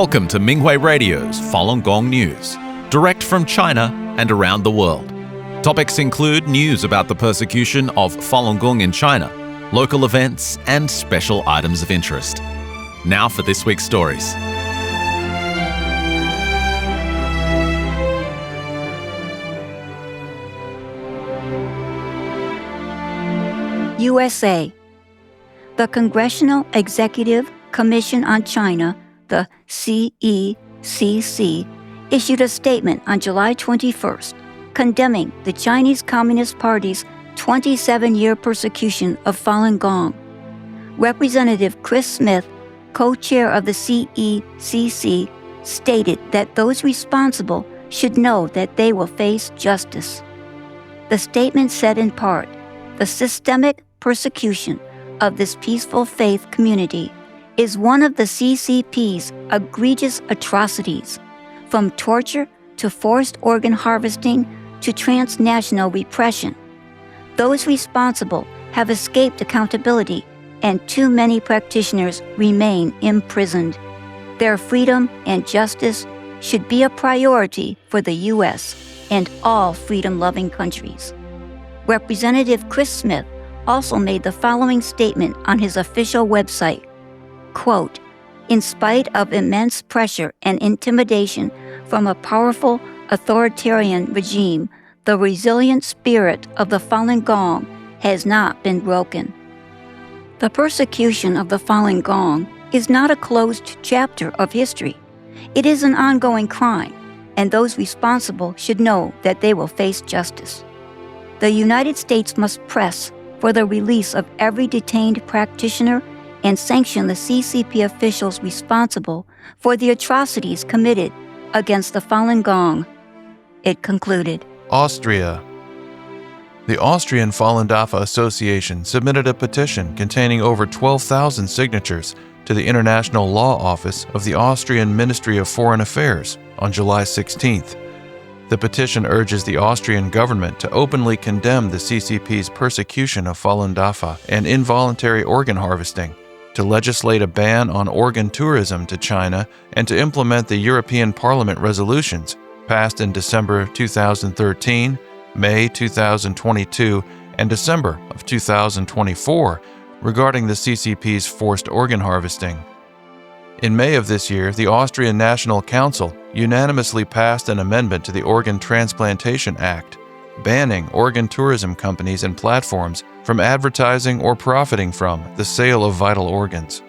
Welcome to Minghui Radio's Falun Gong News, direct from China and around the world. Topics include news about the persecution of Falun Gong in China, local events, and special items of interest. Now for this week's stories. USA. The Congressional Executive Commission on China, the CECC, issued a statement on July 21st condemning the Chinese Communist Party's 27-year persecution of Falun Gong. Representative Chris Smith, co-chair of the CECC, stated that those responsible should know that they will face justice. The statement said in part, the systemic persecution of this peaceful faith community is one of the CCP's egregious atrocities, from torture to forced organ harvesting to transnational repression. Those responsible have escaped accountability, and too many practitioners remain imprisoned. Their freedom and justice should be a priority for the U.S. and all freedom-loving countries. Representative Chris Smith also made the following statement on his official website, quote, "In spite of immense pressure and intimidation from a powerful authoritarian regime, the resilient spirit of the Falun Gong has not been broken." The persecution of the Falun Gong is not a closed chapter of history. It is an ongoing crime, and those responsible should know that they will face justice. The United States must press for the release of every detained practitioner and sanction the CCP officials responsible for the atrocities committed against the Falun Gong. It concluded. Austria. The Austrian Falun Dafa Association submitted a petition containing over 12,000 signatures to the International Law Office of the Austrian Ministry of Foreign Affairs on July 16th. The petition urges the Austrian government to openly condemn the CCP's persecution of Falun Dafa and involuntary organ harvesting, to legislate a ban on organ tourism to China, and to implement the European Parliament resolutions passed in December 2013, May 2022, and December of 2024 regarding the CCP's forced organ harvesting. In May of this year, the Austrian National Council unanimously passed an amendment to the Organ Transplantation Act, banning organ tourism companies and platforms from advertising or profiting from the sale of vital organs.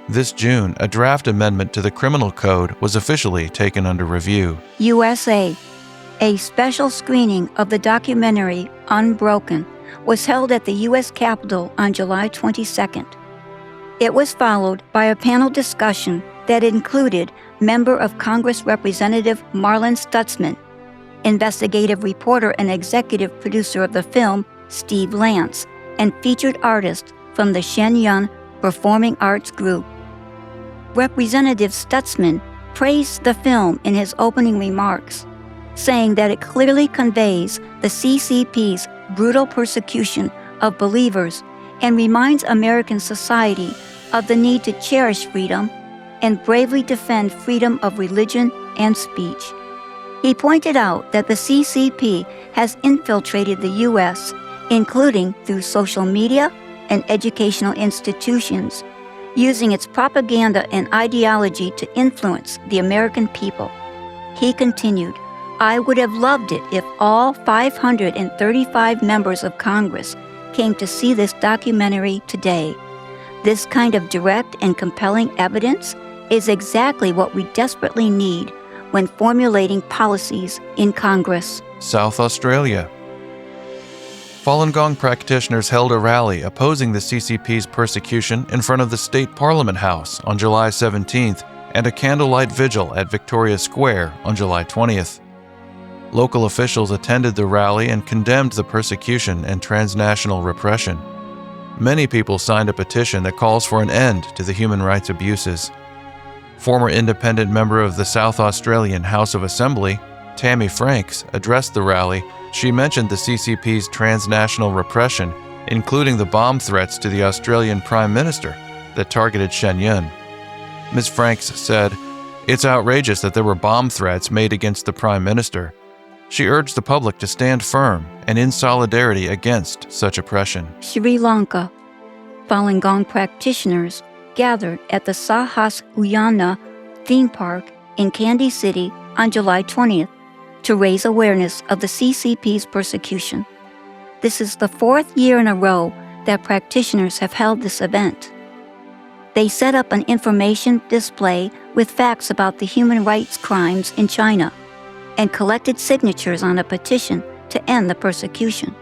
This June, a draft amendment to the Criminal Code was officially taken under review. USA. A special screening of the documentary Unbroken was held at the U.S. Capitol on July 22nd. It was followed by a panel discussion that included Member of Congress Representative Marlin Stutzman, investigative reporter and executive producer of the film Steve Lance, and featured artists from the Shenyang Performing Arts Group. Representative Stutzman praised the film in his opening remarks, saying that it clearly conveys the CCP's brutal persecution of believers and reminds American society of the need to cherish freedom and bravely defend freedom of religion and speech. He pointed out that the CCP has infiltrated the U.S., including through social media and educational institutions, using its propaganda and ideology to influence the American people. He continued, "I would have loved it if all 535 members of Congress came to see this documentary today. This kind of direct and compelling evidence is exactly what we desperately need when formulating policies in Congress." South Australia. Falun Gong practitioners held a rally opposing the CCP's persecution in front of the State Parliament House on July 17th and a candlelight vigil at Victoria Square on July 20th. Local officials attended the rally and condemned the persecution and transnational repression. Many people signed a petition that calls for an end to the human rights abuses. Former independent member of the South Australian House of Assembly, Tammy Franks, addressed the rally. She mentioned the CCP's transnational repression, including the bomb threats to the Australian Prime Minister that targeted Shenyang. Ms. Franks said, It's outrageous that there were bomb threats made against the Prime Minister. She urged the public to stand firm and in solidarity against such oppression. Sri Lanka. Falun Gong practitioners gathered at the Sahas Uyana theme park in Kandy City on July 20th to raise awareness of the CCP's persecution. This is the fourth year in a row that practitioners have held this event. They set up an information display with facts about the human rights crimes in China and collected signatures on a petition to end the persecution.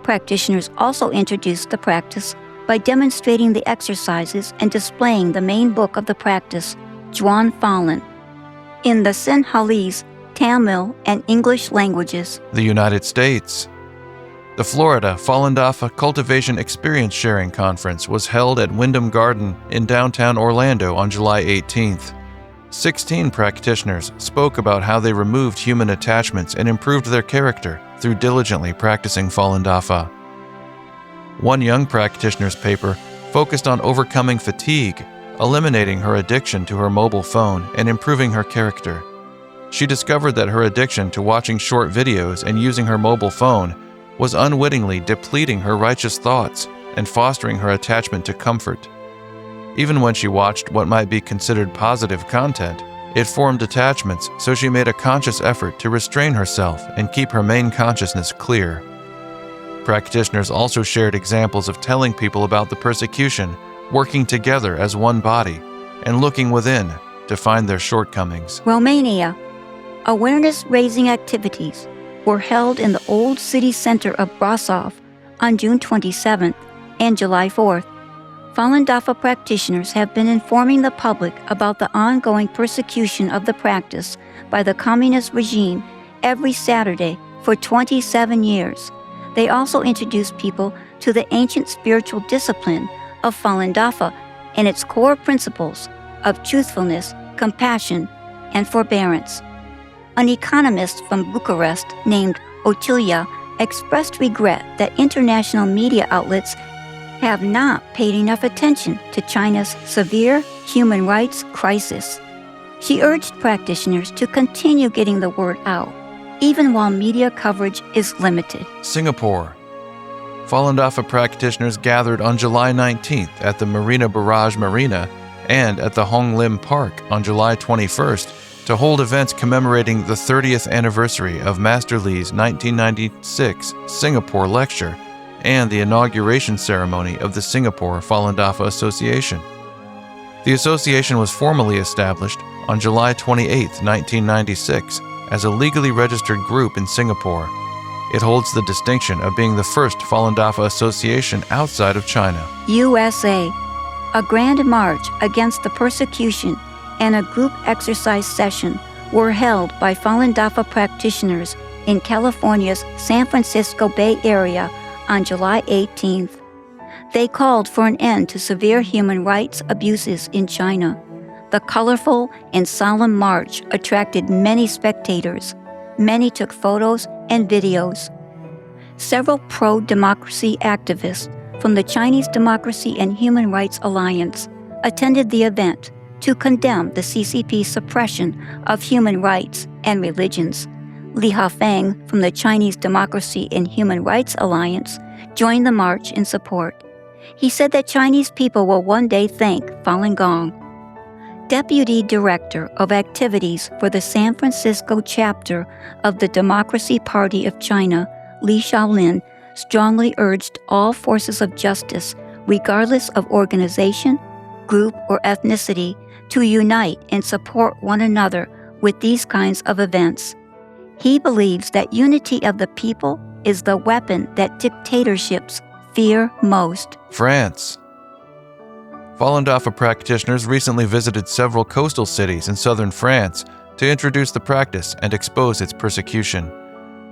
Practitioners also introduced the practice by demonstrating the exercises and displaying the main book of the practice, Zhuan Falun, in the Sinhalese, Tamil, and English languages. The United States. The Florida Falun Dafa Cultivation Experience Sharing Conference was held at Wyndham Garden in downtown Orlando on July 18th. 16 practitioners spoke about how they removed human attachments and improved their character through diligently practicing Falun Dafa. One young practitioner's paper focused on overcoming fatigue, eliminating her addiction to her mobile phone, and improving her character. She discovered that her addiction to watching short videos and using her mobile phone was unwittingly depleting her righteous thoughts and fostering her attachment to comfort. Even when she watched what might be considered positive content, it formed attachments, so she made a conscious effort to restrain herself and keep her main consciousness clear. Practitioners also shared examples of telling people about the persecution, working together as one body, and looking within to find their shortcomings. Romania. Awareness-raising activities were held in the old city center of Brasov on June 27th and July 4th. Falun Dafa practitioners have been informing the public about the ongoing persecution of the practice by the communist regime every Saturday for 27 years. They also introduced people to the ancient spiritual discipline of Falun Dafa and its core principles of truthfulness, compassion, and forbearance. An economist from Bucharest named Otilia expressed regret that international media outlets have not paid enough attention to China's severe human rights crisis. She urged practitioners to continue getting the word out, even while media coverage is limited. Singapore. Falun Dafa practitioners gathered on July 19th at the Marina Barrage Marina and at the Hong Lim Park on July 21st to hold events commemorating the 30th anniversary of Master Lee's 1996 Singapore lecture and the inauguration ceremony of the Singapore Falun Dafa Association. The association was formally established on July 28, 1996, as a legally registered group in Singapore. It holds the distinction of being the first Falun Dafa association outside of China. USA. A grand march against the persecution and a group exercise session were held by Falun Dafa practitioners in California's San Francisco Bay Area on July 18th. They called for an end to severe human rights abuses in China. The colorful and solemn march attracted many spectators. Many took photos and videos. Several pro-democracy activists from the Chinese Democracy and Human Rights Alliance attended the event to condemn the CCP's suppression of human rights and religions. Li Hafeng from the Chinese Democracy and Human Rights Alliance joined the march in support. He said that Chinese people will one day thank Falun Gong. Deputy Director of Activities for the San Francisco chapter of the Democracy Party of China, Li Shaolin, strongly urged all forces of justice, regardless of organization, group, or ethnicity, to unite and support one another with these kinds of events. He believes that unity of the people is the weapon that dictatorships fear most. France. Falun Dafa practitioners recently visited several coastal cities in southern France to introduce the practice and expose its persecution.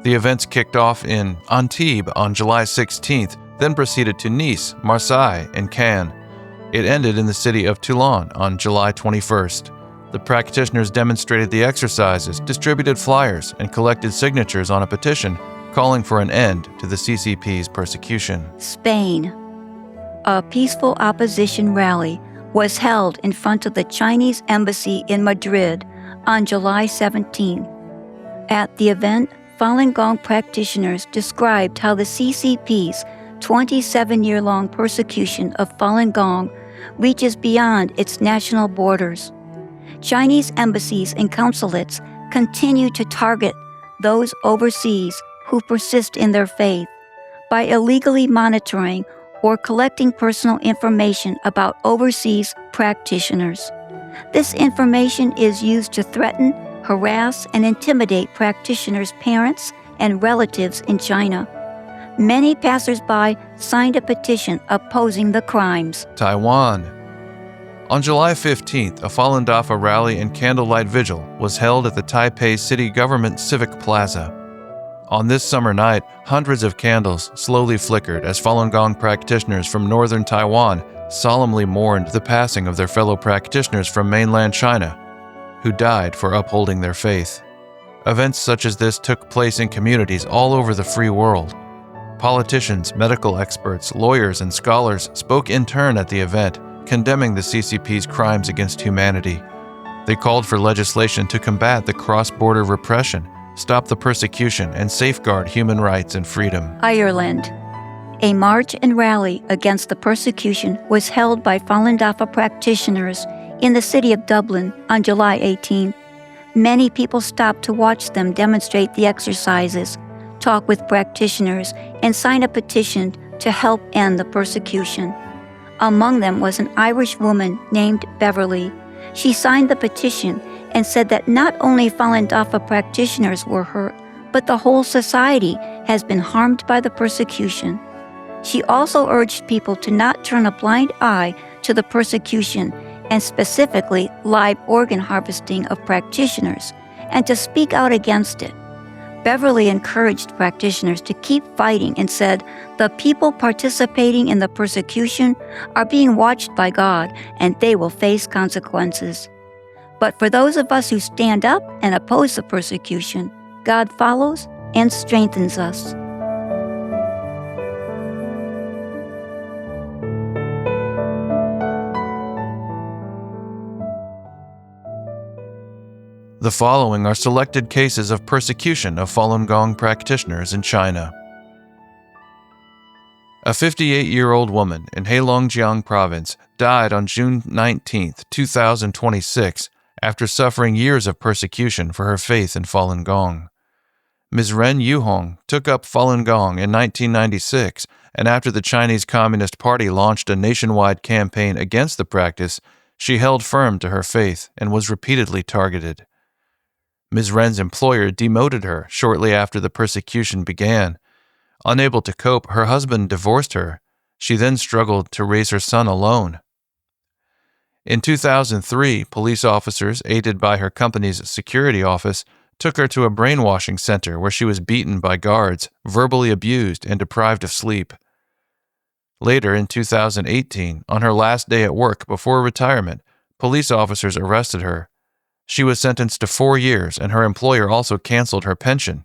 The events kicked off in Antibes on July 16th, then proceeded to Nice, Marseille, and Cannes. It ended in the city of Toulon on July 21st. The practitioners demonstrated the exercises, distributed flyers, and collected signatures on a petition calling for an end to the CCP's persecution. Spain. A peaceful opposition rally was held in front of the Chinese embassy in Madrid on July 17. At the event, Falun Gong practitioners described how the CCP's 27-year-long persecution of Falun Gong reaches beyond its national borders. Chinese embassies and consulates continue to target those overseas who persist in their faith by illegally monitoring or collecting personal information about overseas practitioners. This information is used to threaten, harass, and intimidate practitioners' parents and relatives in China. Many passers-by signed a petition opposing the crimes. Taiwan. On July 15th, a Falun Dafa rally and candlelight vigil was held at the Taipei City Government Civic Plaza. On this summer night, hundreds of candles slowly flickered as Falun Gong practitioners from northern Taiwan solemnly mourned the passing of their fellow practitioners from mainland China, who died for upholding their faith. Events such as this took place in communities all over the free world. Politicians, medical experts, lawyers, and scholars spoke in turn at the event, condemning the CCP's crimes against humanity. They called for legislation to combat the cross-border repression, stop the persecution, and safeguard human rights and freedom. Ireland. A march and rally against the persecution was held by Falun Dafa practitioners in the city of Dublin on July 18. Many people stopped to watch them demonstrate the exercises, talk with practitioners, and sign a petition to help end the persecution. Among them was an Irish woman named Beverly. She signed the petition and said that not only Falun Dafa practitioners were hurt, but the whole society has been harmed by the persecution. She also urged people to not turn a blind eye to the persecution and specifically live organ harvesting of practitioners, and to speak out against it. Beverly encouraged practitioners to keep fighting and said, "The people participating in the persecution are being watched by God, and they will face consequences. But for those of us who stand up and oppose the persecution, God follows and strengthens us." The following are selected cases of persecution of Falun Gong practitioners in China. A 58-year-old woman in Heilongjiang province died on June 19, 2026, after suffering years of persecution for her faith in Falun Gong. Ms. Ren Yuhong took up Falun Gong in 1996, and after the Chinese Communist Party launched a nationwide campaign against the practice, she held firm to her faith and was repeatedly targeted. Ms. Ren's employer demoted her shortly after the persecution began. Unable to cope, her husband divorced her. She then struggled to raise her son alone. In 2003, police officers, aided by her company's security office, took her to a brainwashing center where she was beaten by guards, verbally abused, and deprived of sleep. Later, in 2018, on her last day at work before retirement, police officers arrested her. She was sentenced to 4 years, and her employer also canceled her pension.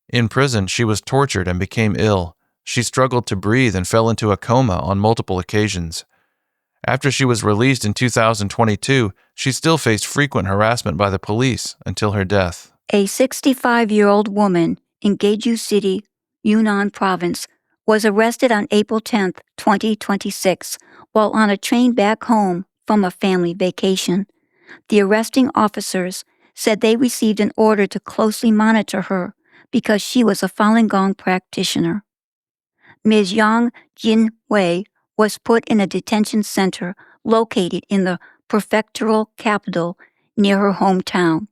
In prison, she was tortured and became ill. She struggled to breathe and fell into a coma on multiple occasions. After she was released in 2022, she still faced frequent harassment by the police until her death. A 65-year-old woman in Jeju City, Yunnan Province, was arrested on April 10, 2026, while on a train back home from a family vacation. The arresting officers said they received an order to closely monitor her because she was a Falun Gong practitioner. Ms. Yang Jinwei was put in a detention center located in the prefectural capital near her hometown.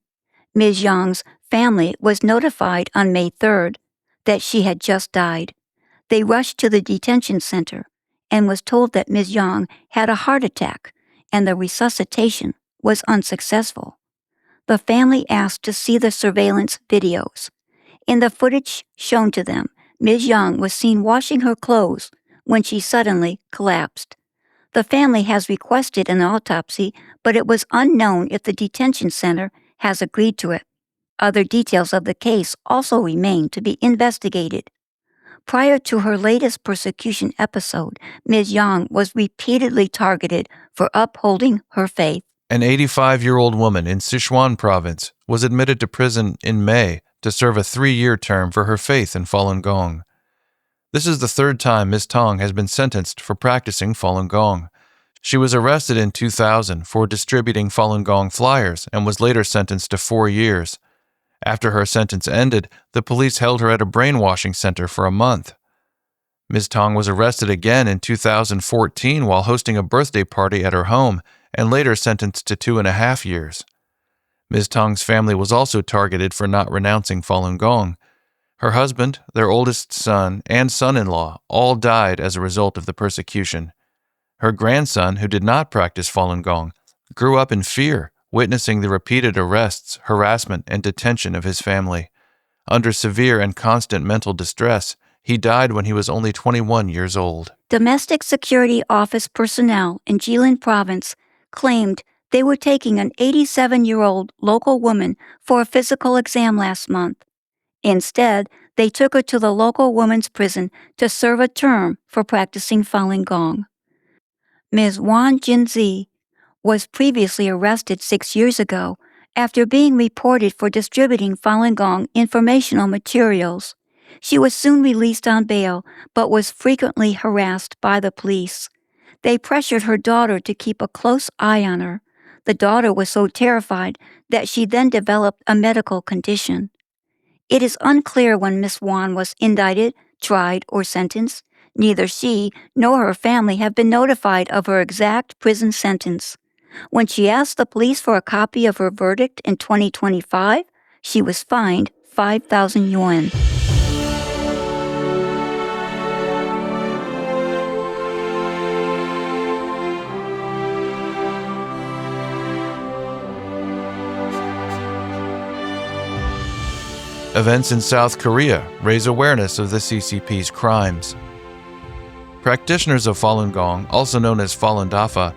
Ms. Yang's family was notified on May 3rd that she had just died. They rushed to the detention center and was told that Ms. Yang had a heart attack and the resuscitation was unsuccessful. The family asked to see the surveillance videos. In the footage shown to them, Ms. Yang was seen washing her clothes when she suddenly collapsed. The family has requested an autopsy, but it was unknown if the detention center has agreed to it. Other details of the case also remain to be investigated. Prior to her latest persecution episode, Ms. Yang was repeatedly targeted for upholding her faith. An 85-year-old woman in Sichuan province was admitted to prison in May to serve a 3-year term for her faith in Falun Gong. This is the third time Ms. Tong has been sentenced for practicing Falun Gong. She was arrested in 2000 for distributing Falun Gong flyers and was later sentenced to 4 years. After her sentence ended, the police held her at a brainwashing center for a month. Ms. Tong was arrested again in 2014 while hosting a birthday party at her home and later sentenced to 2.5 years. Ms. Tong's family was also targeted for not renouncing Falun Gong. Her husband, their oldest son, and son-in-law all died as a result of the persecution. Her grandson, who did not practice Falun Gong, grew up in fear, witnessing the repeated arrests, harassment, and detention of his family. Under severe and constant mental distress, he died when he was only 21 years old. Domestic Security Office personnel in Jilin Province claimed they were taking an 87-year-old local woman for a physical exam last month. Instead, they took her to the local women's prison to serve a term for practicing Falun Gong. Ms. Wang Jinzi was previously arrested 6 years ago after being reported for distributing Falun Gong informational materials. She was soon released on bail, but was frequently harassed by the police. They pressured her daughter to keep a close eye on her. The daughter was so terrified that she then developed a medical condition. It is unclear when Ms. Wan was indicted, tried, or sentenced. Neither she nor her family have been notified of her exact prison sentence. When she asked the police for a copy of her verdict in 2025, she was fined 5,000 yuan. Events in South Korea raise awareness of the CCP's crimes. Practitioners of Falun Gong, also known as Falun Dafa,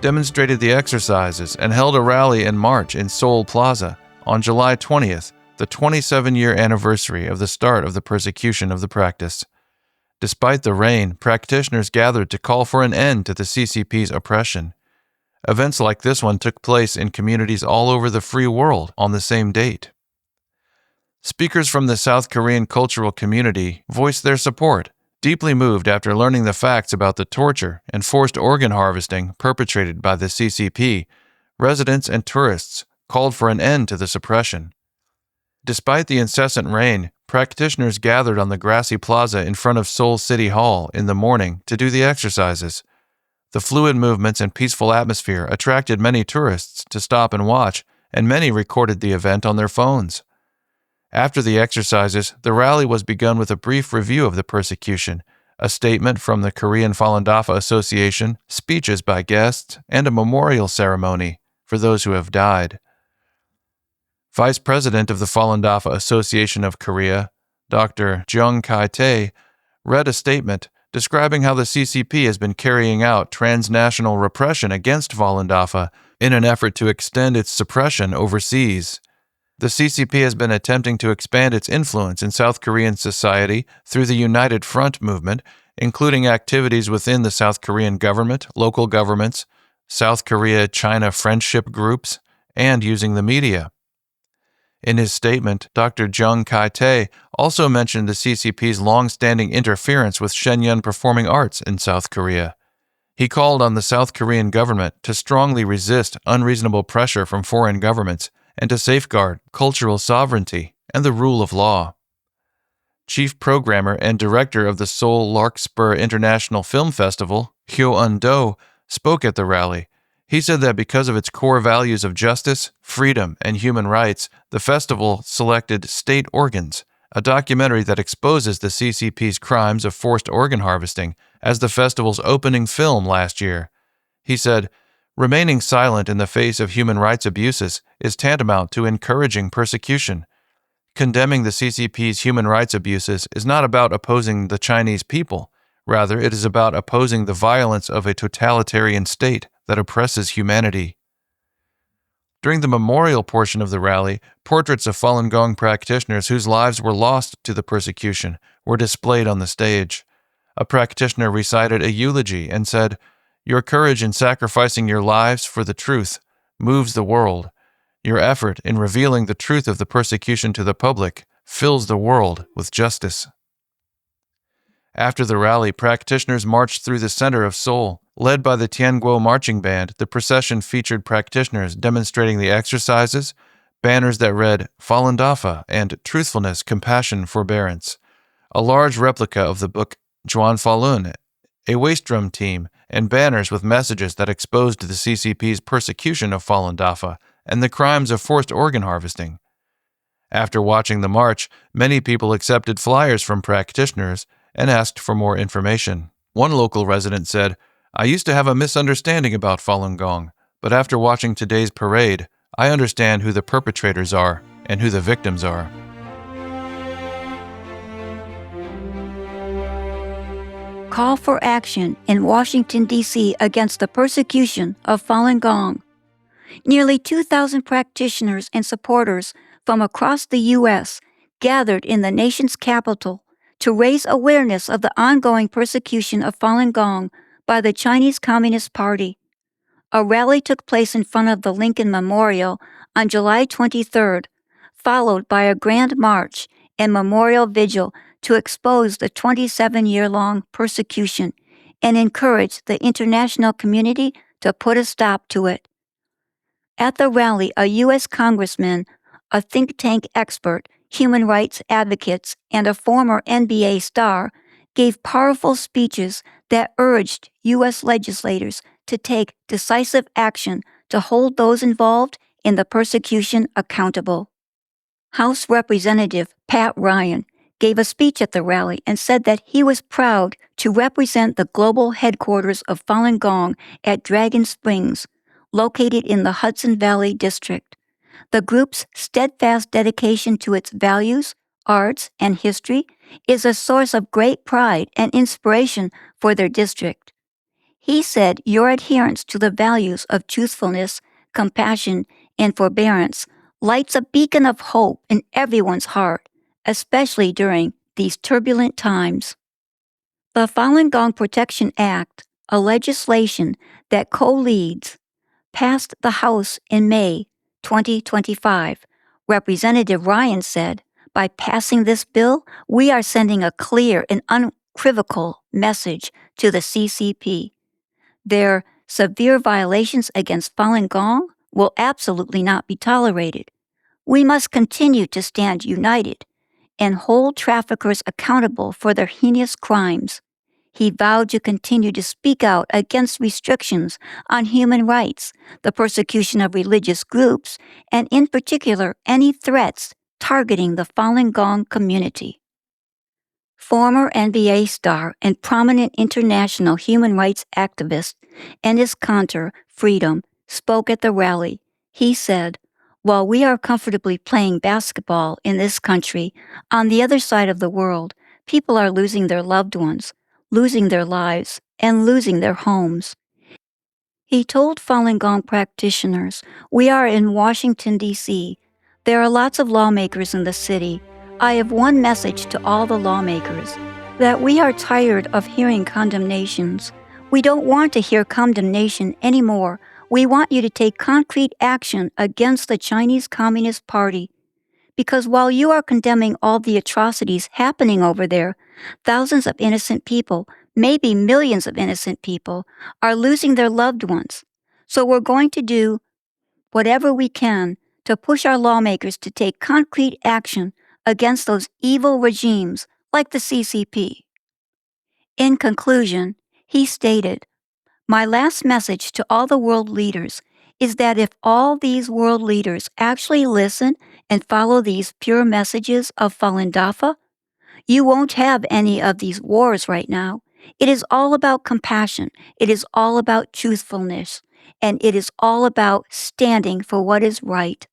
demonstrated the exercises and held a rally in March in Seoul Plaza on July 20th, the 27-year anniversary of the start of the persecution of the practice. Despite the rain, practitioners gathered to call for an end to the CCP's oppression. Events like this one took place in communities all over the free world on the same date. Speakers from the South Korean cultural community voiced their support, deeply moved after learning the facts about the torture and forced organ harvesting perpetrated by the CCP. Residents and tourists called for an end to the suppression. Despite the incessant rain, practitioners gathered on the grassy plaza in front of Seoul City Hall in the morning to do the exercises. The fluid movements and peaceful atmosphere attracted many tourists to stop and watch, and many recorded the event on their phones. After the exercises, the rally was begun with a brief review of the persecution, a statement from the Korean Falun Dafa Association, speeches by guests, and a memorial ceremony for those who have died. Vice President of the Falun Dafa Association of Korea, Dr. Jung Kai-tae, read a statement describing how the CCP has been carrying out transnational repression against Falun Dafa in an effort to extend its suppression overseas. The CCP has been attempting to expand its influence in South Korean society through the United Front movement, including activities within the South Korean government, local governments, South Korea-China friendship groups, and using the media. In his statement, Dr. Jung Kai-tae also mentioned the CCP's long-standing interference with Shenyang performing arts in South Korea. He called on the South Korean government to strongly resist unreasonable pressure from foreign governments and to safeguard cultural sovereignty and the rule of law. Chief programmer and director of the Seoul Larkspur International Film Festival, Hyo-eun Do, spoke at the rally. He said that because of its core values of justice, freedom, and human rights, the festival selected State Organs, a documentary that exposes the CCP's crimes of forced organ harvesting, as the festival's opening film last year. He said, "Remaining silent in the face of human rights abuses is tantamount to encouraging persecution. Condemning the CCP's human rights abuses is not about opposing the Chinese people. Rather, it is about opposing the violence of a totalitarian state that oppresses humanity." During the memorial portion of the rally, portraits of Falun Gong practitioners whose lives were lost to the persecution were displayed on the stage. A practitioner recited a eulogy and said, "Your courage in sacrificing your lives for the truth moves the world. Your effort in revealing the truth of the persecution to the public fills the world with justice." After the rally, practitioners marched through the center of Seoul. Led by the Tianguo marching band, the procession featured practitioners demonstrating the exercises, banners that read Falun Dafa and Truthfulness, Compassion, Forbearance, a large replica of the book Juan Falun, a waist drum team, and banners with messages that exposed the CCP's persecution of Falun Dafa and the crimes of forced organ harvesting. After watching the march, many people accepted flyers from practitioners and asked for more information. One local resident said, "I used to have a misunderstanding about Falun Gong, but after watching today's parade, I understand who the perpetrators are and who the victims are." Call for action in Washington, D.C. against the persecution of Falun Gong. Nearly 2,000 practitioners and supporters from across the U.S. gathered in the nation's capital to raise awareness of the ongoing persecution of Falun Gong by the Chinese Communist Party. A rally took place in front of the Lincoln Memorial on July 23rd, followed by a grand march and memorial vigil to expose the 27-year-long persecution and encourage the international community to put a stop to it. At the rally, a U.S. congressman, a think tank expert, human rights advocates, and a former NBA star gave powerful speeches that urged U.S. legislators to take decisive action to hold those involved in the persecution accountable. House Representative Pat Ryan gave a speech at the rally and said that he was proud to represent the global headquarters of Falun Gong at Dragon Springs, located in the Hudson Valley District. The group's steadfast dedication to its values, arts, and history is a source of great pride and inspiration for their district. He said your adherence to the values of truthfulness, compassion, and forbearance lights a beacon of hope in everyone's heart, especially during these turbulent times. The Falun Gong Protection Act, a legislation that co-leads, passed the House in May 2025. Representative Ryan said, "By passing this bill, we are sending a clear and unequivocal message to the CCP. Their severe violations against Falun Gong will absolutely not be tolerated. We must continue to stand united and hold traffickers accountable for their heinous crimes." He vowed to continue to speak out against restrictions on human rights, the persecution of religious groups, and in particular any threats targeting the Falun Gong community. Former NBA star and prominent international human rights activist Enes Kanter Freedom spoke at the rally. He said, "While we are comfortably playing basketball in this country, on the other side of the world, people are losing their loved ones, losing their lives, and losing their homes." He told Falun Gong practitioners, "We are in Washington, D.C. There are lots of lawmakers in the city. I have one message to all the lawmakers, that we are tired of hearing condemnations. We don't want to hear condemnation anymore. We want you to take concrete action against the Chinese Communist Party. Because while you are condemning all the atrocities happening over there, thousands of innocent people, maybe millions of innocent people, are losing their loved ones. So we're going to do whatever we can to push our lawmakers to take concrete action against those evil regimes like the CCP." In conclusion, he stated, "My last message to all the world leaders is that if all these world leaders actually listen and follow these pure messages of Falun Dafa, you won't have any of these wars right now. It is all about compassion. It is all about truthfulness. And it is all about standing for what is right."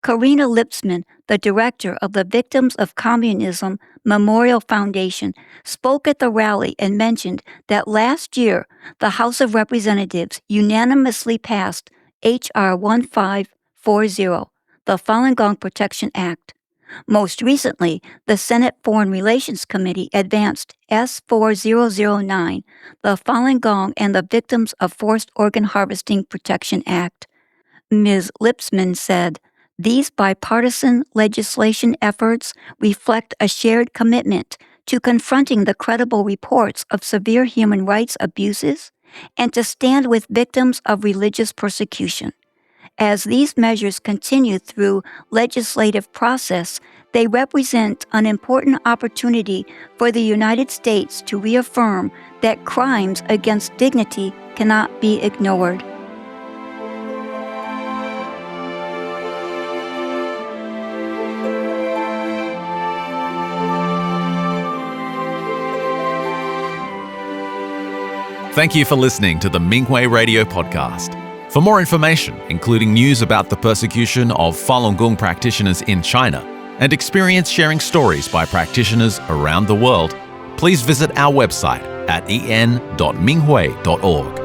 Karina Lipsman, the director of the Victims of Communism Memorial Foundation, spoke at the rally and mentioned that last year the House of Representatives unanimously passed H.R. 1540, the Falun Gong Protection Act. Most recently, the Senate Foreign Relations Committee advanced S4009, the Falun Gong and the Victims of Forced Organ Harvesting Protection Act. Ms. Lipsman said, "These bipartisan legislation efforts reflect a shared commitment to confronting the credible reports of severe human rights abuses and to stand with victims of religious persecution. As these measures continue through legislative process, they represent an important opportunity for the United States to reaffirm that crimes against dignity cannot be ignored." Thank you for listening to the Minghui Radio Podcast. For more information, including news about the persecution of Falun Gong practitioners in China and experience sharing stories by practitioners around the world, please visit our website at en.minghui.org.